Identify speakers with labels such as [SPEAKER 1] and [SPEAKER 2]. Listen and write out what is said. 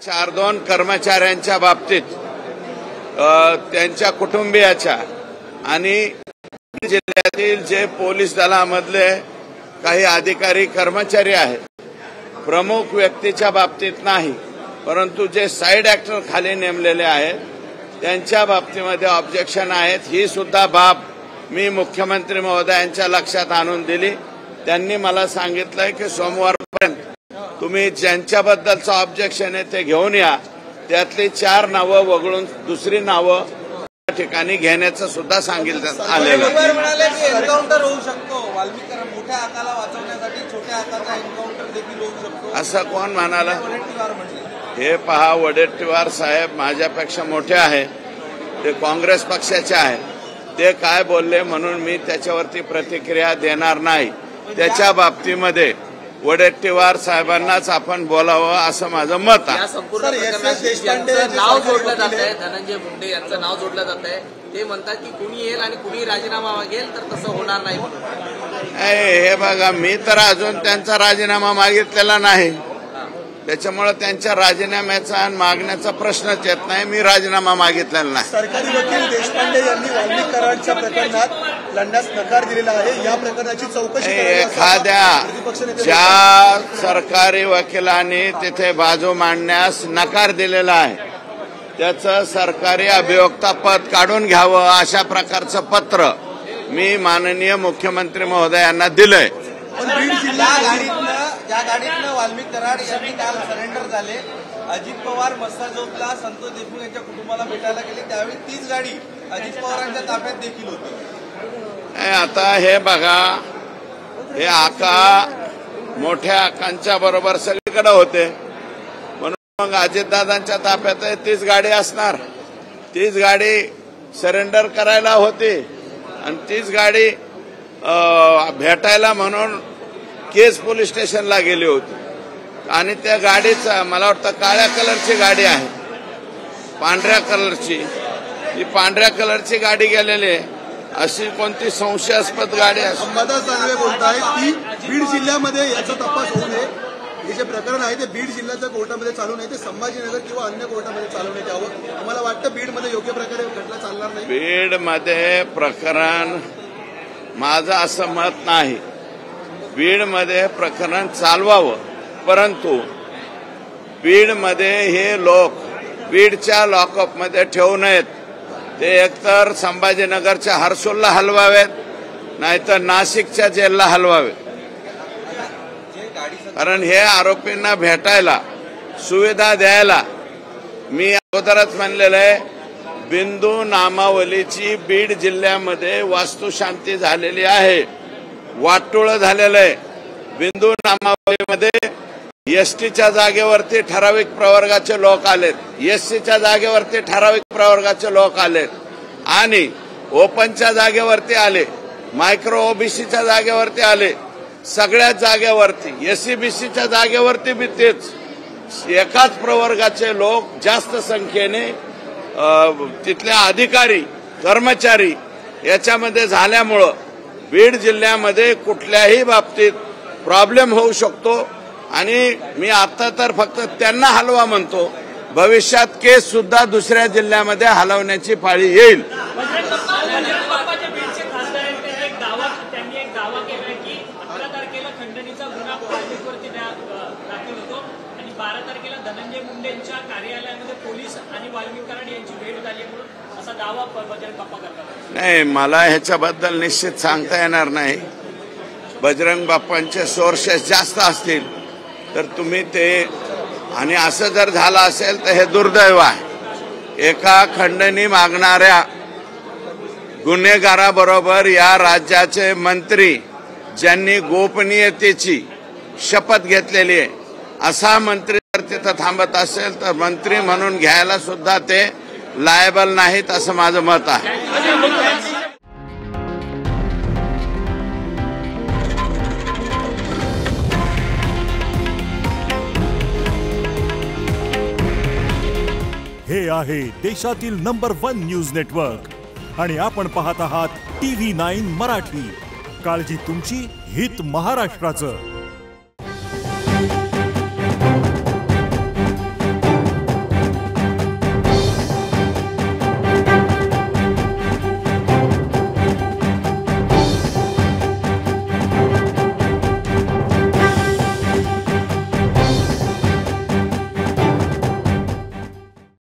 [SPEAKER 1] 4-2 कर्मचाऱ्यांच्या बाबतीत त्यांच्या कुटुंबियाच्या आणि जिल्ह्यातील जे पोलीस दलामधले काही अधिकारी कर्मचारी आहेत, प्रमुख व्यक्तीच्या बाबतीत नाही, परंतु जे साइड ऍक्टर खाली नेमलेले आहेत त्यांच्या बाबतीमध्ये ऑब्जेक्शन आहेत। ही सुद्धा बाब मी मुख्यमंत्री महोदयांच्या लक्षात आणून दिली। त्यांनी मला सांगितलंय की सोमवारपर्यंत तुम्ही ज्यांच्याबद्दलचं ऑब्जेक्शन आहे ते घेऊन या। त्यातली 4 नावं वगळून दुसरी नावं त्या ठिकाणी घेण्याचं सुद्धा सांगितलं आलेलं आहे।
[SPEAKER 2] एन्काउंटर होऊ शकतो, वाल्मिकरांना मोठ्या आकाराला वाचवण्यासाठी छोट्या आकाराचा एन्काउंटर देखील होऊ शकतो
[SPEAKER 1] असं कोण म्हणाला? हे पहा, वडेट्टीवार साहेब माझ्यापेक्षा मोठे आहे, ते काँग्रेस पक्षाचे आहे। ते काय बोलले म्हणून मी त्याच्यावरती प्रतिक्रिया देणार नाही। त्याच्या बाबतीमध्ये वडेट्टीवार साहेबांनाच आपण बोलावं असं माझं मत आहे।
[SPEAKER 3] नाव जोडलं जात आहे, धनंजय मुंडे यांचं नाव जोडलं जात आहे। ते म्हणतात की कुणी येईल आणि कुणी राजीनामा मागेल तर तसं होणार नाही म्हणून।
[SPEAKER 1] हे बघा, मी तर अजून त्यांचा राजीनामा मागितलेला नाही, त्याच्यामुळे त्यांच्या राजीनाम्याचा आणि मागण्याचा प्रश्नच येत नाही। मी राजीनामा मागितलेला नाही।
[SPEAKER 2] सरकारी वकील देशपांडे यांनी वाल्मिक कराडच्या प्रकरणात लढण्यास नकार दिलेला आहे। या प्रकरणाची चौकशी
[SPEAKER 1] एखाद्या ज्या सरकारी वकिलांनी तिथे बाजू मांडण्यास नकार दिलेला आहे त्याचं सरकारी अभियोक्ता पद काढून घ्यावं अशा प्रकारचं पत्र मी माननीय मुख्यमंत्री महोदयांना दिलंय।
[SPEAKER 2] ज्या गाडीतनं वाल्मिक कराड यांनी काल सरेंडर झाले, अजित पवार मस्साजोगला संतोष देशमुख यांच्या कुटुंबाला भेटायला गेले, त्यावेळी तीच गाडी अजित पवारांच्या ताब्यात देखील होती।
[SPEAKER 1] आता हे बघा, हे आका मोठ्या आकांच्या बरोबर सगळीकडे होते, म्हणून मग अजितदादांच्या ताब्यात तीच गाडी असणार। तीच गाडी सरेंडर करायला होती आणि तीच गाडी भेटायला म्हणून केस पोलीस स्टेशनला गेली होती। आणि त्या गाडीचा मला वाटतं काळ्या कलरची गाडी आहे, पांढऱ्या कलरची, ही पांढऱ्या कलरची गाडी गेलेली आहे। अशी कोणती संशयास्पद गाडी असते?
[SPEAKER 2] अंबादास दानवे बोलताय की बीड जिल्ह्यामध्ये याचा तपास होऊ नये, हे जे प्रकरण आहे ते बीड जिल्ह्याच्या कोर्टामध्ये चालू नये, ते संभाजीनगर किंवा अन्य कोर्टामध्ये चालवण्यात यावं। तुम्हाला वाटतं बीडमध्ये योग्य प्रकारे घटना चालणार नाही?
[SPEAKER 1] बीडमध्ये प्रकरण माझं असं मत नाही। बीडमध्ये प्रकरण चालवावं, परंतु बीडमध्ये हे लोक बीडच्या लॉकअपमध्ये ठेवू नयेत। ते एकतर संभाजीनगरच्या हर्सूलला हलवावेत, नाहीतर नाशिकच्या जेलला हलवावेत। कारण हे आरोपींना भेटायला सुविधा द्यायला मी अगोदरच म्हणलेलं आहे, बिंदू नामावलीची बीड जिल्ह्यामध्ये वास्तुशांती झालेली आहे, वाटोळं झालेलं आहे। बिंदू नामावलीमध्ये एसटीच्या जागेवरती ठराविक प्रवर्गाचे लोक आलेत, एससीच्या जागेवरती ठराविक प्रवर्गाचे लोक आलेत आणि ओपनच्या जागेवरती आले, मायक्रो ओबीसीच्या जागेवरती आले, सगळ्याच जागेवरती एससीबीसीच्या जागेवरती बी तेच एकाच प्रवर्गाचे लोक जास्त संख्येने तिथल्या अधिकारी कर्मचारी याच्यामध्ये झाल्यामुळं बीड जिल्ह्यामध्ये कुठल्याही बाबतीत प्रॉब्लेम होऊ शकतो। आणि मी आता तर फक्त त्यांना हलवा म्हणतो, भविष्यात केस सुद्धा दुसऱ्या जिल्ह्यामध्ये हलवण्याची पाळी येईल।
[SPEAKER 4] धनंजय मुंडेंच्या कार्यालयामध्ये पोलीस आणि वाल्मिक कराड यांची भेट झाली म्हणून असा दावा बजरंग बाप्पा करतात।
[SPEAKER 1] नाही, मला ह्याच्याबद्दल निश्चित सांगता येणार नाही। बजरंग बाप्पांचे सोर्सेस जास्त असतील तर तुम्ही ते, आणि असं जर झालं असेल तर हे दुर्दैव आहे। एका खंडणी मागणाऱ्या गुन्हेगाराबरोबर या राज्याचे मंत्री ज्यांनी गोपनीयतेची शपथ घेतलेली आहे, असा मंत्री जर तिथं थांबत असेल तर मंत्री म्हणून घ्यायला सुद्धा ते लायबल नाहीत असं माझं मत आहे।
[SPEAKER 5] हे आहे देशातील नंबर 1 न्यूज नेटवर्क आणि आपण पाहत आहात TV9 मराठी। काळजी तुमची, हित महाराष्ट्राचं।